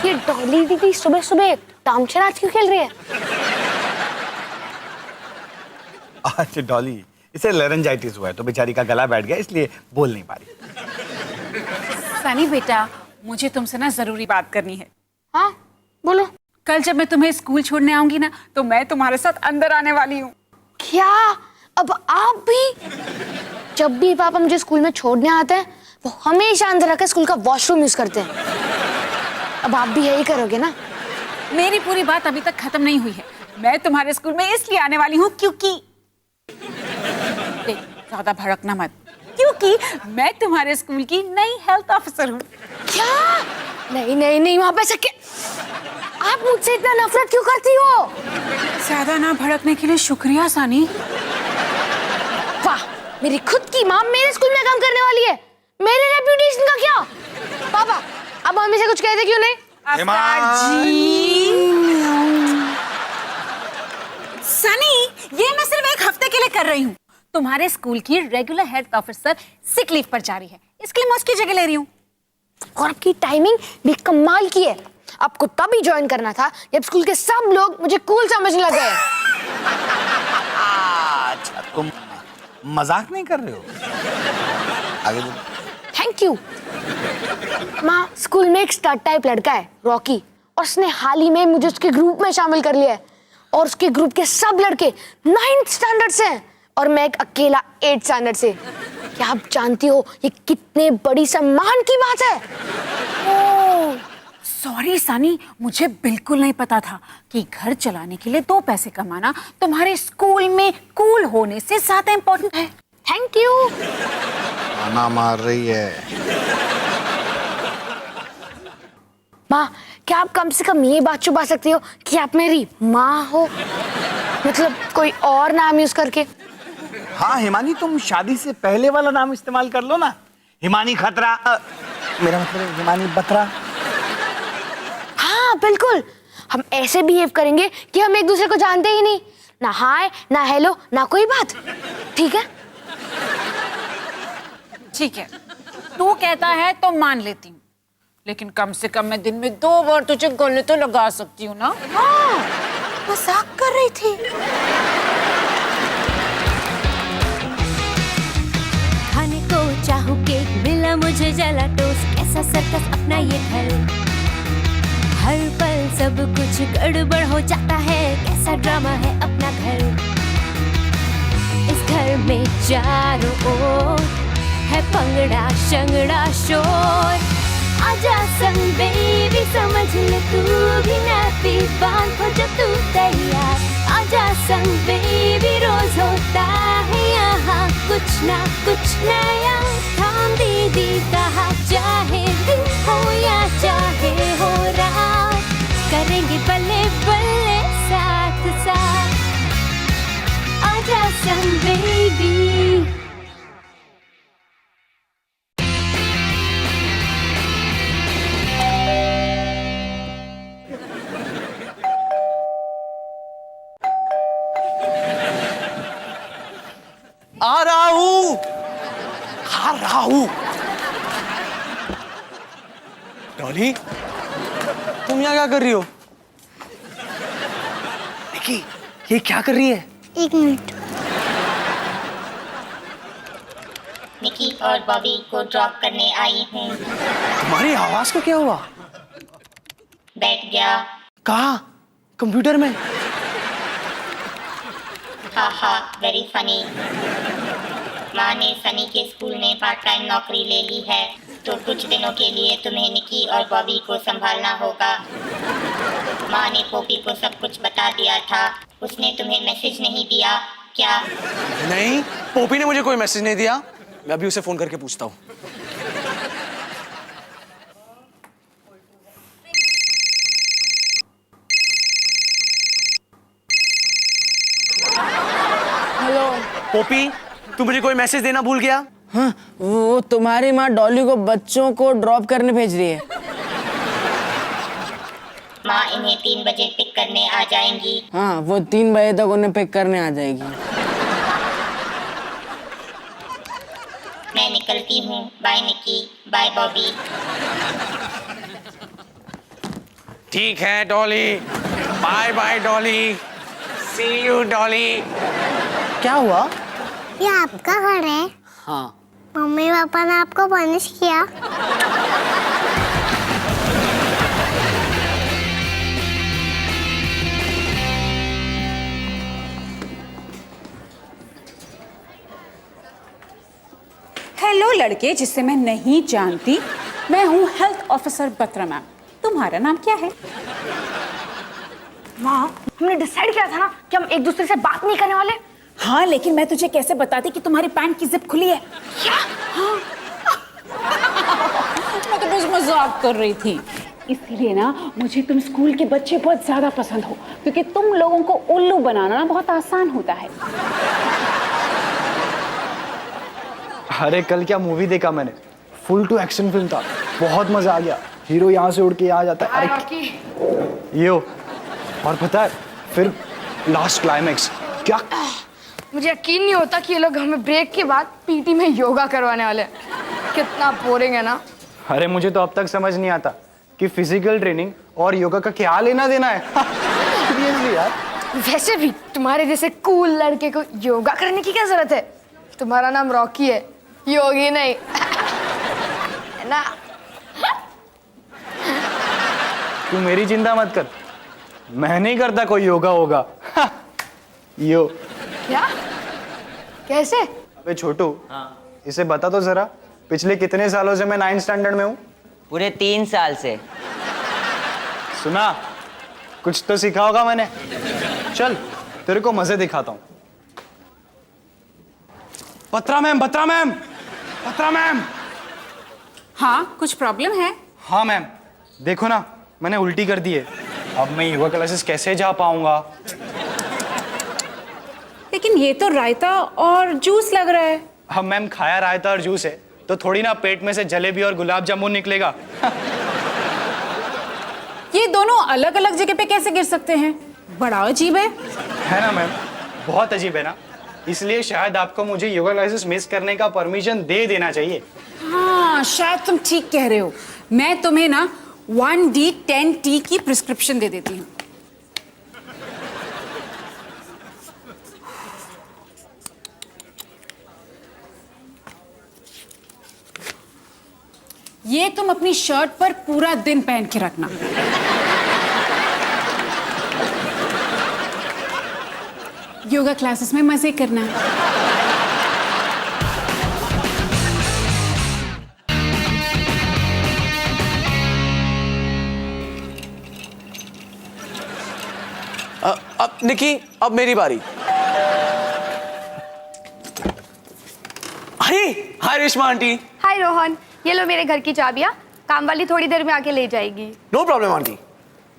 ये डॉली दीदी सुबह सुबह तामशराज क्यों खेल रही है? अच्छा डॉली, इसे लेरेंजाइटिस हुआ है तो बेचारी का गला बैठ गया, इसलिए बोल नहीं पा रही। सनी बेटा, मुझे तुमसे ना जरूरी बात करनी है। हाँ बोलो। कल जब मैं तुम्हें स्कूल छोड़ने आऊंगी ना, तो मैं तुम्हारे साथ अंदर आने वाली हूँ। क्या? अब आप भी? जब भी पापा मुझे स्कूल में छोड़ने आते हैं वो हमेशा अंदर आकर स्कूल का वॉशरूम यूज करते हैं। अब आप भी यही करोगे ना? मेरी पूरी बात अभी तक खत्म नहीं हुई है। मैं तुम्हारे स्कूल में इसलिए आने वाली हूँ क्योंकि देख, ज्यादा भड़कना मत, क्योंकि मैं तुम्हारे स्कूल की नई हेल्थ ऑफिसर हूँ। क्या? नहीं नहीं नहीं, वहां पे से आप मुझसे इतना नफरत क्यों करती हो? ज्यादा ना भड़कने के लिए शुक्रिया सनी। वाह, मेरी खुद की माँ मेरे स्कूल में काम करने वाली है। मेरे रेप्यूटेशन का क्या? पापा अब मम्मी से कुछ कहते क्यों नहीं? सनी, ये मैं सिर्फ एक हफ्ते के लिए कर रही हूँ। तुम्हारे स्कूल की regular health officer sick leave पर जा रही है, इसके लिए मैं उसकी जगह ले रही हूँ। और आपकी टाइमिंग भी कमाल की है। आपको तभी ज्वाइन करना था जब स्कूल के सब लोग मुझे कूल समझने लगे। अच्छा, तुम मजाक नहीं कर रहे हो? आगे बोलो। Thank you. माँ, स्कूल में एक स्टड टाइप लड़का है रॉकी, और उसने हाल ही में मुझे उसके ग्रुप में शामिल कर लिया है। और उसके ग्रुप के सब लड़के 9th स्टैंडर्ड से हैं और मैं एक अकेला 8th स्टैंडर्ड से। क्या आप जानती हो ये कितने बड़ी सम्मान की बात है? ओह, सॉरी सनी, मुझे बिल्कुल नहीं पता था कि घर चलाने के लिए 2 पैसे कमाना तुम्हारे स्कूल में कूल होने से ज्यादा इम्पोर्टेंट है। Thank you. खाना मार रही है। माँ, क्या आप कम से कम ये बात छुपा सकती हो कि आप मेरी माँ हो? मतलब कोई और नाम यूज करके। हाँ हिमानी, तुम शादी से पहले वाला नाम इस्तेमाल कर लो ना। हिमानी खतरा, मेरा मतलब है हिमानी बत्रा। हाँ बिल्कुल, हम ऐसे बिहेव करेंगे कि हम एक दूसरे को जानते ही नहीं। ना हाय, ना हेलो, ना कोई बात। ठीक है? ठीक है, तू कहता है तो मान लेती हूँ, लेकिन कम से कम मैं दिन में 2 बार तुझे गले तो लगा सकती हूँ ना। हाँ, मजाक कर रही थी। खाने को चाहूं केक, मिला मुझे जला टोस्ट, कैसा सर्कस अपना ये घर। हर पल सब कुछ गड़बड़ हो जाता है, कैसा ड्रामा है अपना घर। इस घर में चारों ओर है पंगड़ा शंगड़ा शोर। आजा संग बेबी, समझ ले तू भी नैपी बांध हो जब तू तैयार। आजा संग बेबी, रोज होता है यहाँ कुछ ना कुछ नया। थाम दीदी कहा, चाहे दिन हो या चाहे हो रात, करेंगे बल्ले बल्ले साथ साथ। आजा संग बेबी। आ रहा हूं, आ रहा हूं। डॉली, तुम यहाँ क्या कर रही हो? निकी, ये क्या कर रही है? 1 मिनट। निकी और बॉबी को ड्रॉप करने आई हूँ। तुम्हारी आवाज को क्या हुआ? बैठ गया। कहाँ? कंप्यूटर में? हा वेरी फनी। माँ ने सनी के स्कूल में पार्ट टाइम नौकरी ले ली है, तो कुछ दिनों के लिए तुम्हें निकी और बॉबी को संभालना होगा। माँ ने पोपी को सब कुछ बता दिया था। उसने तुम्हें मैसेज नहीं दिया क्या? नहीं, पोपी ने मुझे कोई मैसेज नहीं दिया। मैं अभी उसे फोन करके पूछता हूँ। हेलो पोपी, तू मुझे कोई मैसेज देना भूल गया? हाँ, वो तुम्हारी माँ डॉली को बच्चों को ड्रॉप करने भेज रही है। माँ इन्हें 3 बजे पिक करने आ जाएंगी। हाँ, वो 3 बजे तक उन्हें पिक करने आ जाएगी। मैं निकलती हूँ। Bye Nikki, bye Bobby. ठीक है Dolly, bye bye Dolly, see you Dolly. क्या हुआ? ये आपका घर है? हाँ। मम्मी पापा ने आपको पनिश किया? हेलो लड़के जिससे मैं नहीं जानती, मैं हूँ हेल्थ ऑफिसर बत्रा मैम। तुम्हारा नाम क्या है? माँ, हमने डिसाइड किया था ना कि हम एक दूसरे से बात नहीं करने वाले। हाँ, लेकिन मैं तुझे कैसे बताती कि तुम्हारी पैंट की जिप खुली है? क्या? हाँ। मैं तो बस मजाक कर रही थी। इसीलिए ना मुझे तुम स्कूल के बच्चे बहुत ज्यादा पसंद हो, क्योंकि तुम लोगों को उल्लू बनाना ना बहुत आसान होता है। अरे कल क्या मूवी देखा मैंने, फुल टू एक्शन फिल्म था, बहुत मजा आ गया। हीरो यहाँ से उड़ के यहाँ जाता है, अरे यो, और पता है फिर लास्ट क्लाइमेक्स क्या। मुझे यकीन नहीं होता कि ये लोग हमें ब्रेक के बाद पीटी में योगा करवाने वाले हैं। कितना बोरिंग है ना। अरे मुझे तो अब तक समझ नहीं आता कि फिजिकल ट्रेनिंग और योगा का क्या लेना देना है। सीरियसली यार। वैसे भी तुम्हारे जैसे कूल लड़के को योगा करने की क्या जरूरत है? तुम्हारा नाम रॉकी है, योगी नहीं। है ना? तू मेरी चिंता मत कर, मैं नहीं करता कोई योगा होगा। यो। क्या? कैसे? अबे छोटू, इसे बता तो जरा, पिछले कितने सालों से मैं 9th स्टैंडर्ड में हूँ? पूरे 3 साल से। सुना, कुछ तो सीखा होगा मैंने। चल तेरे को मजे दिखाता हूँ। Batra ma'am, Batra ma'am, Batra ma'am. हाँ, कुछ प्रॉब्लम है? हाँ मैम, देखो ना मैंने उल्टी कर दी है। अब मैं योगा क्लासेस कैसे जा पाऊंगा? लेकिन ये तो रायता और जूस लग रहा है। अब मैम खाया रायता और जूस है तो थोड़ी ना पेट में से जलेबी और गुलाब जामुन निकलेगा। ये दोनों अलग अलग जगह पे कैसे गिर सकते हैं? बड़ा अजीब है ना मैम? बहुत अजीब है ना, इसलिए शायद आपको मुझे योगा क्लासेस मिस करने का परमिशन दे देना चाहिए। हाँ, शायद तुम ठीक कह रहे हो। मैं तुम्हें ना 1D10T की प्रिस्क्रिप्शन दे देती हूँ। ये तुम अपनी शर्ट पर पूरा दिन पहन के रखना। योगा क्लासेस में मजे करना। अब निकी, अब मेरी बारी। अरे हाय रेशमा आंटी। हाय रोहन, ये लो मेरे घर की चाबियाँ। काम वाली थोड़ी देर में आके ले जाएगी। No problem aunty.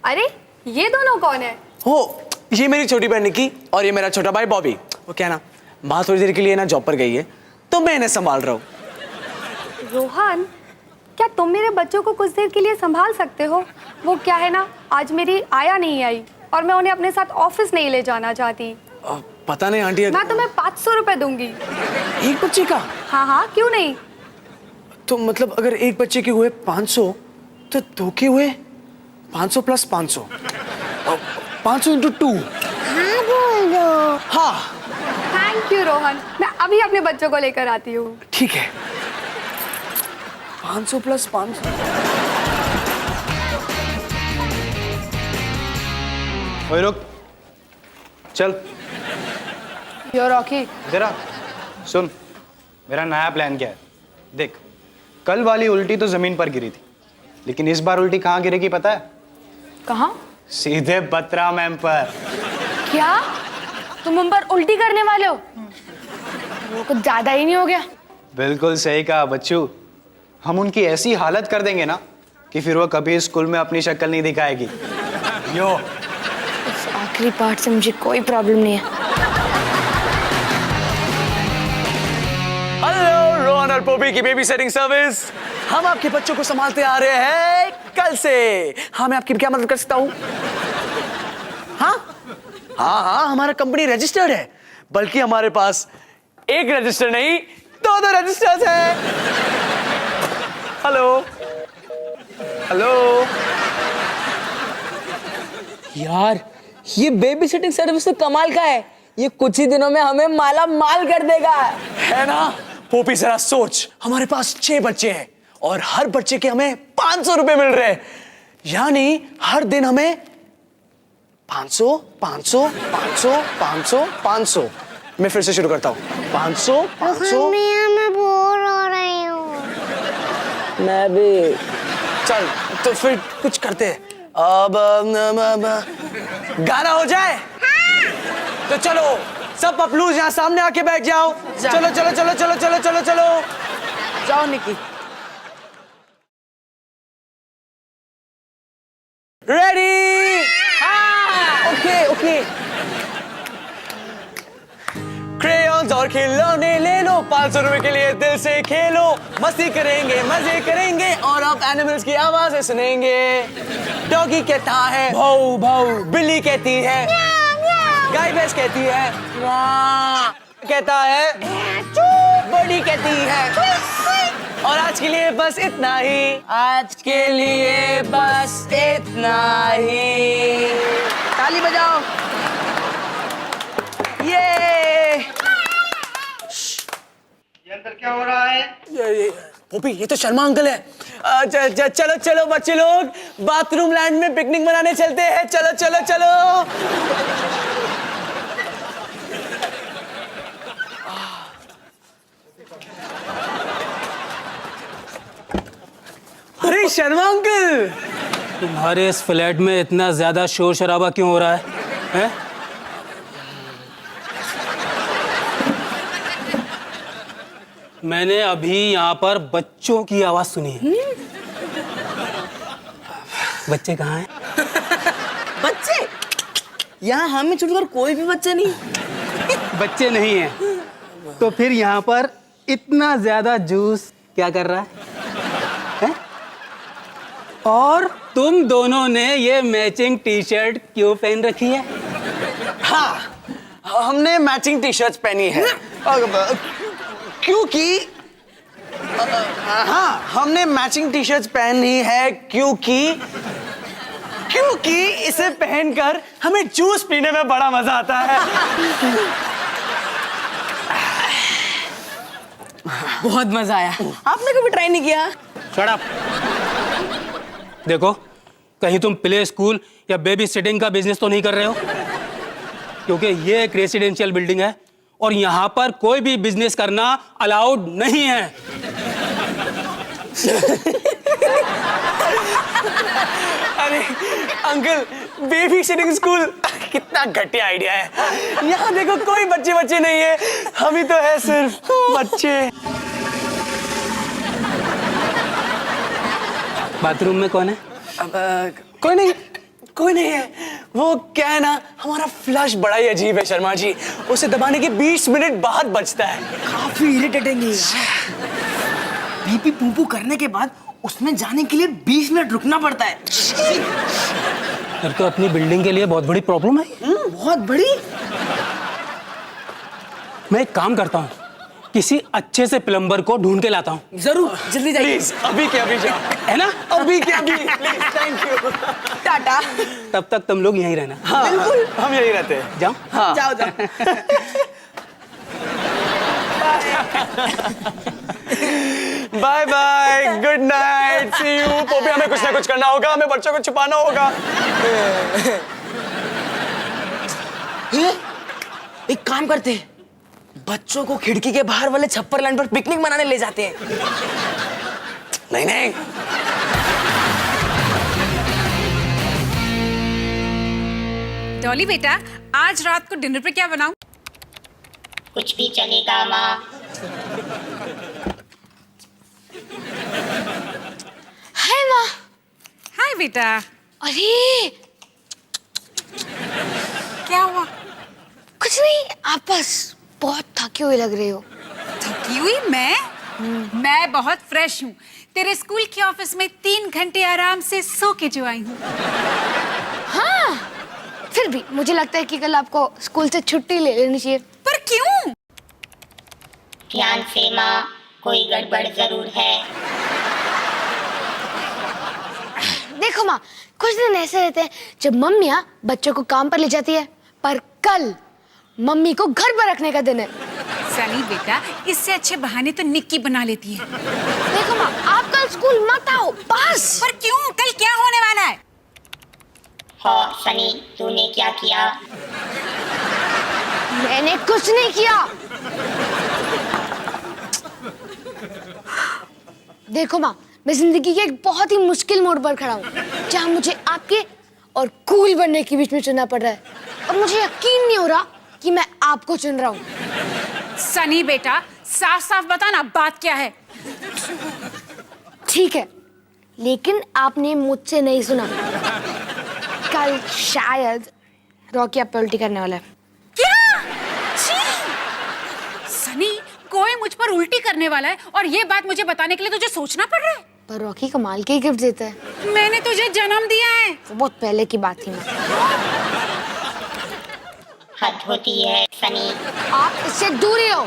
अरे ये दोनों कौन है? हो, ये मेरी छोटी बहन निकी और ये मेरा छोटा भाई बॉबी। वो क्या ना, माँ थोड़ी देर के लिए ना जॉब पर गई है तो मैं इन्हें संभाल रहा हूँ। रोहन, क्या तुम मेरे बच्चों को कुछ देर के लिए संभाल सकते हो? वो क्या है ना, आज मेरी आया नहीं आई और मैं उन्हें अपने साथ ऑफिस नहीं ले जाना चाहती। पता नहीं आंटी। मैं तुम्हें 500 रुपए दूंगी। एक बच्चे का? हाँ हाँ, क्यों नहीं। तो मतलब अगर एक बच्चे के हुए 500 तो 2 के हुए 500 प्लस 500, 500 इंटू 2। हाँ बोल दो। हाँ थैंक यू रोहन, मैं अभी अपने बच्चों को लेकर आती हूँ। ठीक है। 500 प्लस 500। ओए रुक, चल। यो रॉकी, जरा सुन, मेरा नया प्लान क्या है देख। कल वाली उल्टी तो जमीन पर गिरी थी, लेकिन इस बार उल्टी कहाँ गिरेगी पता है? कहाँ? सीधे बत्रा मैम पर। क्या तुम उन पर उल्टी करने वाले हो? वो कुछ ज्यादा ही नहीं हो गया? बिल्कुल सही कहा बच्चू, हम उनकी ऐसी हालत कर देंगे ना कि फिर वो कभी स्कूल में अपनी शक्ल नहीं दिखाएगी। यो, इस आखिरी पार्ट से मुझे कोई प्रॉब्लम नहीं है। हेलो, रोहन और पोपी की बेबी सेटिंग सर्विस। हम आपके बच्चों को संभालते आ रहे हैं कल से। हाँ, मैं आपकी क्या मदद कर सकता हूँ? हाँ हाँ हाँ, हमारा कंपनी रजिस्टर्ड है, बल्कि हमारे पास एक रजिस्टर नहीं 2 रजिस्टर्स हैं। हेलो हेलो यार ये बेबी सिटिंग सर्विस तो कमाल का है। ये कुछ ही दिनों में हमें माला माल कर देगा। है ना पोपी, जरा सोच, हमारे पास 6 बच्चे हैं और हर बच्चे के हमें 500 रुपए मिल रहे हैं, यानी हर दिन हमें 500 500 500 500 500। मैं फिर से शुरू करता हूँ, 500 500। मैं बोर हो रही हूँ। मैं भी। चल तो फिर कुछ करते हैं। अब गाना हो जाए। तो चलो सब पपलूज यहाँ सामने आके बैठ जाओ। चलो चलो चलो चलो चलो चलो चलो जाओ निकी। रेडी? Okay okay. क्रेयॉन्स और खिलौने ले लो, 500 रुपए के लिए दिल से खेलो, मस्ती करेंगे मजे करेंगे और अब एनिमल्स की आवाजें सुनेंगे। डॉगी कहता है भाऊ भाऊ, बिल्ली कहती है गाय भैंस कहती है कहता है बड़ी कहती है। और आज के लिए बस इतना ही, आज के लिए बस इतना ही। ताली बजाओ। ये अंदर क्या हो रहा है? पोपी, ये तो शर्मा अंकल है। चलो चलो बच्चे लोग, बाथरूम लैंड में पिकनिक मनाने चलते हैं। चलो चलो चलो। अरे शर्मा अंकल, तुम्हारे इस फ्लैट में इतना ज्यादा शोर शराबा क्यों हो रहा है, हैं? मैंने अभी यहाँ पर बच्चों की आवाज सुनी है। बच्चे कहाँ हैं? बच्चे? यहाँ हमें छोड़कर कोई भी बच्चा नहीं। बच्चे नहीं हैं तो फिर यहाँ पर इतना ज्यादा जूस क्या कर रहा है? और तुम दोनों ने ये मैचिंग टी शर्ट क्यों पहन रखी है? हाँ, हमने मैचिंग टी शर्ट्स पहनी है क्योंकि हाँ, हमने मैचिंग टी शर्ट्स पहनी है क्योंकि इसे पहनकर हमें जूस पीने में बड़ा मजा आता है। बहुत मजा आया। आपने कभी ट्राई नहीं किया? Shut up. देखो, कहीं तुम प्ले स्कूल या बेबी सिटिंग का बिजनेस तो नहीं कर रहे हो? क्योंकि ये एक रेसिडेंशियल बिल्डिंग है और यहाँ पर कोई भी बिजनेस करना अलाउड नहीं है। अरे अंकल, बेबी सिटिंग स्कूल कितना घटिया आइडिया है। यहाँ देखो कोई बच्चे नहीं है, हम ही तो है सिर्फ बच्चे। बाथरूम में कौन है? कोई नहीं है। वो क्या है ना, हमारा फ्लश बड़ा ही अजीब है शर्मा जी, उसे दबाने के 20 मिनट बाद बचता है। काफी इरिटेटिंग है। पीपी पूपू करने के बाद उसमें जाने के लिए 20 मिनट रुकना पड़ता है। फिर तो अपनी बिल्डिंग के लिए बहुत बड़ी प्रॉब्लम है। बहुत बड़ी। मैं एक काम करता हूँ, किसी अच्छे से प्लम्बर को ढूंढ के लाता हूँ। जरूर, जल्दी जाइए। प्लीज अभी के अभी जाओ, है ना? अभी के अभी। Please, thank you. टाटा। तब तक तुम लोग यहीं रहना। हाँ, बिल्कुल, हम यही रहते हैं। जाओ। हाँ। जाओ जाओ। Bye bye, good night, see you. Poppy, हमें कुछ ना कुछ करना होगा, हमें बच्चों को छुपाना होगा। एक काम करते हैं, बच्चों को खिड़की के बाहर वाले छप्पर लैंड पर पिकनिक मनाने ले जाते हैं। नहीं। डॉली बेटा, आज रात को डिनर पे क्या बनाऊं? कुछ भी चलेगा माँ। हाय माँ। हाय बेटा। अरे क्या हुआ? कुछ नहीं, आप बस बहुत थकी हुई लग रही हो। थकी हुई? मैं बहुत फ्रेश हूँ। तेरे स्कूल के ऑफिस में 3 घंटे आराम से सो के जो आई हूँ। हाँ, फिर भी मुझे लगता है कि कल आपको स्कूल से छुट्टी ले लेनी चाहिए। पर क्यों? ध्यान से माँ, कोई गड़बड़ जरूर है। देखो देखो माँ, कुछ दिन ऐसे रहते हैं जब मम्मियाँ बच्चों को काम पर ले जाती है, पर कल मम्मी को घर पर रखने का दिन है। सनी बेटा, इससे अच्छे बहाने तो निक्की बना लेती है। देखो माँ, आप कल स्कूल मत आओ बस। पर क्यों? कल क्या होने वाला है? हाँ सनी, तूने क्या किया? मैंने कुछ नहीं किया। देखो माँ, मैं जिंदगी के एक बहुत ही मुश्किल मोड़ पर खड़ा हूँ, जहाँ मुझे आपके और कूल बनने के बीच में चुनना पड़ रहा है, और मुझे यकीन नहीं हो रहा कि मैं आपको चुन रहा हूँ। सनी बेटा, साफ साफ बता ना, बात क्या है? ठीक है, लेकिन आपने मुझसे नहीं सुना। कल शायद रॉकी आप पे उल्टी करने वाला है। क्या? छी! सनी, कोई मुझ पर उल्टी करने वाला है और ये बात मुझे बताने के लिए तुझे सोचना पड़ रहा है? पर रॉकी कमाल के गिफ्ट देता है। मैंने तुझे जन्म दिया है। वो बहुत पहले की बात थी। हद होती है सनी। आप इससे दूर ही रहो।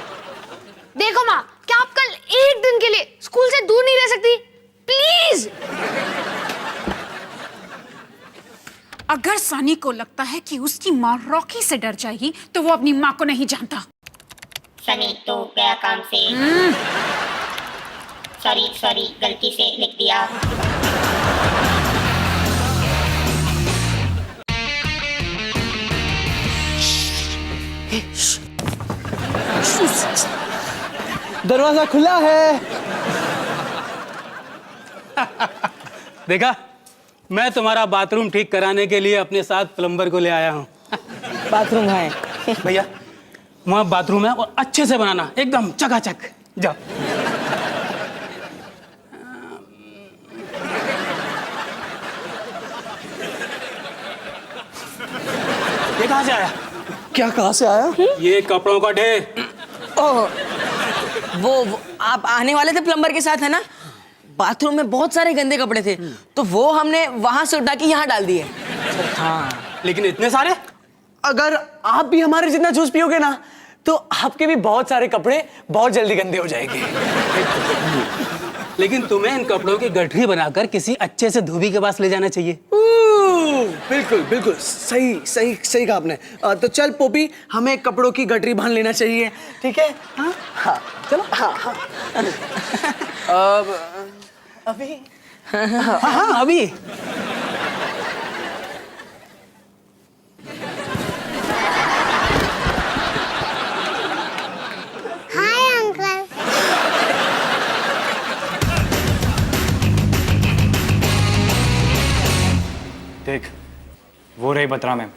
देखो माँ, क्या आप कल एक दिन के लिए स्कूल से दूर नहीं रह सकती? प्लीज। अगर सनी को लगता है कि उसकी माँ रॉकी से डर जाएगी, तो वो अपनी माँ को नहीं जानता। सनी तो गया काम से। सॉरी, गलती से लिख दिया। दरवाजा खुला है। देखा, मैं तुम्हारा बाथरूम ठीक कराने के लिए अपने साथ प्लम्बर को ले आया हूँ। बाथरूम है भैया, वहाँ बाथरूम है और अच्छे से बनाना, एकदम चकाचक। जाओ। ये कहाँ से आया? क्या कहाँ से आया? ये कपड़ों का ढेर। ओह, वो आप आने वाले थे प्लम्बर के साथ, है ना? बाथरूम में बहुत सारे गंदे कपड़े थे, तो वो हमने वहां से उठा के यहाँ डाल दिए। हाँ, लेकिन इतने सारे? अगर आप भी हमारे जितना जूस पियोगे ना, तो आपके भी बहुत सारे कपड़े बहुत जल्दी गंदे हो जाएंगे। लेकिन तुम्हें इन कपड़ों की गठरी बनाकर किसी अच्छे से धोबी के पास ले जाना चाहिए। बिल्कुल बिल्कुल सही सही सही कहा आपने। तो चल पोपी, हमें कपड़ों की गठरी बांध लेना चाहिए, ठीक है? हाँ हाँ, चलो। हाँ हाँ। अब अभी हाँ अभी। Hi uncle. देख, वो रही बत्रा मैम।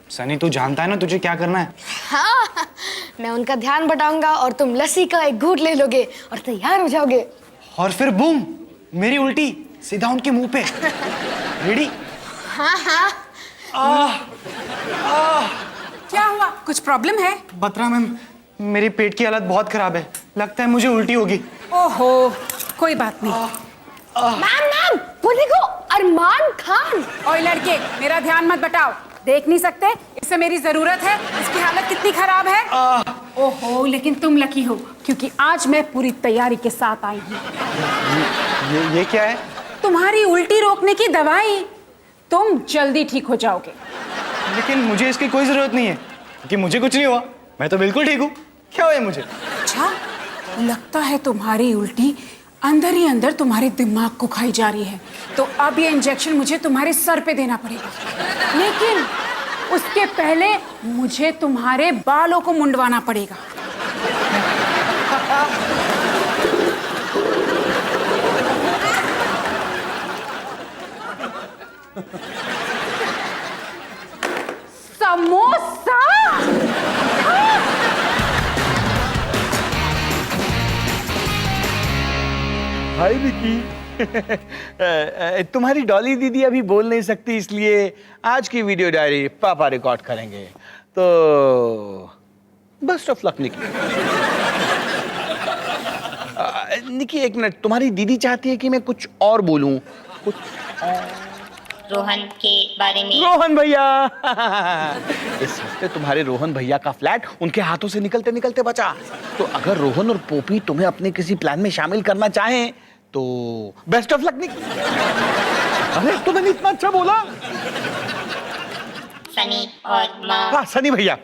सनी, तू जानता है ना तुझे क्या करना है? हाँ, मैं उनका ध्यान बटाऊंगा और तुम लस्सी का एक घूंट ले लोगे और तैयार हो जाओगे। और फिर बूम, मेरी उल्टी सीधा उनके मुंह पे। रेडी? हाँ हाँ। क्या हुआ? कुछ प्रॉब्लम है? बत्रा मैम, मेरी पेट की हालत बहुत खराब है, लगता है मुझे उल्टी होगी। ओहो, कोई बात नहीं। मैम, वो देखो, अरमान खान। ओए लड़के, मेरा ध्यान मत बटाओ। देख नहीं सकते? इसे मेरी जरूरत है। इसकी हालत कितनी खराब है। ओहो, लेकिन तुम लकी हो, क्योंकि आज मैं पूरी तैयारी के साथ आई हूँ। ये क्या है? तुम्हारी उल्टी रोकने की दवाई। तुम जल्दी ठीक हो जाओगे। लेकिन मुझे इसकी कोई जरूरत नहीं है, क्योंकि मुझे कुछ नहीं हुआ। मैं तो बिल्कुल ठीक हूँ। क्या हुआ मुझे? अच्छा, लगता है तुम्हारी उल्टी अंदर ही अंदर तुम्हारे दिमाग को खाई जा रही है। तो अब ये इंजेक्शन मुझे तुम्हारे सर पे देना पड़ेगा, लेकिन उसके पहले मुझे तुम्हारे बालों को मुंडवाना पड़ेगा। समोसा। हाय विकी। तुम्हारी डॉली दीदी अभी बोल नहीं सकती, इसलिए आज की वीडियो डायरी पापा रिकॉर्ड करेंगे। तो बेस्ट ऑफ लक निकी। निकी एक मिनट, तुम्हारी दीदी चाहती है कि मैं कुछ और बोलूं, कुछ रोहन के बारे में। रोहन भैया। इस हफ्ते तुम्हारे रोहन भैया का फ्लैट उनके हाथों से निकलते निकलते बचा। तो अगर रोहन और पोपी तुम्हें अपने किसी प्लान में शामिल करना चाहें तो बेस्ट ऑफ लक निकी। अरे तो मैंने इतना अच्छा बोला। सनी और माँ। हाँ सनी भैया।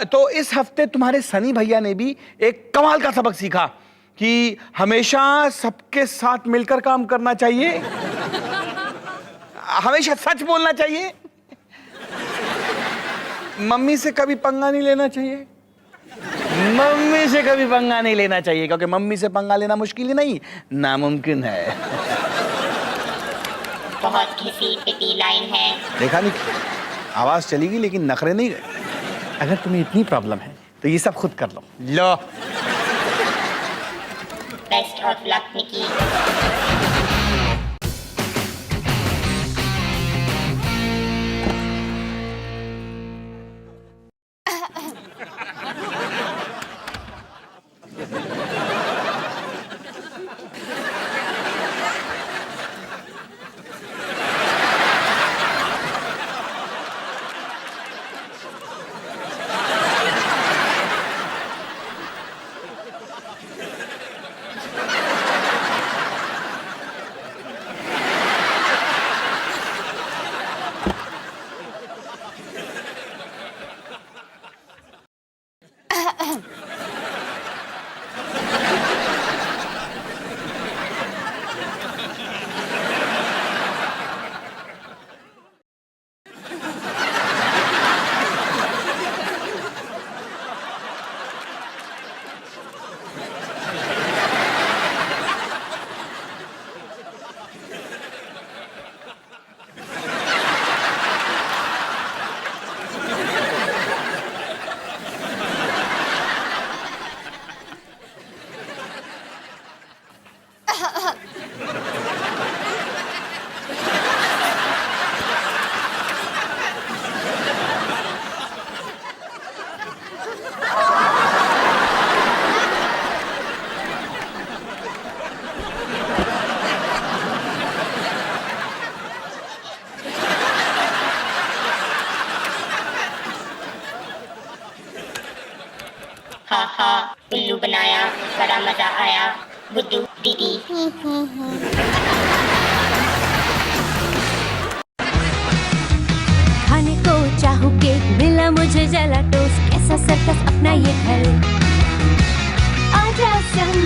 तो इस हफ्ते तुम्हारे सनी भैया ने भी एक कमाल का सबक सीखा कि हमेशा सबके साथ मिलकर काम करना चाहिए, हमेशा सच बोलना चाहिए, मम्मी से कभी पंगा नहीं लेना चाहिए, मम्मी से कभी पंगा नहीं लेना चाहिए, क्योंकि मम्मी से पंगा लेना मुश्किल ही नहीं नामुमकिन है। बहुत घिसी पिटी लाइन है। देखा नहीं, आवाज चली गई लेकिन नखरे नहीं गए। अगर तुम्हें इतनी प्रॉब्लम है तो ये सब खुद कर लो। लो बेस्ट ऑफ लक निकी। हा हा उल्लू बनाया, बड़ा मजा आया, बुद्धू दीदी। खाने को चाहूँ केक, मिला मुझे जला टोस्ट, कैसा सर्कस अपना ये घर। आजा संग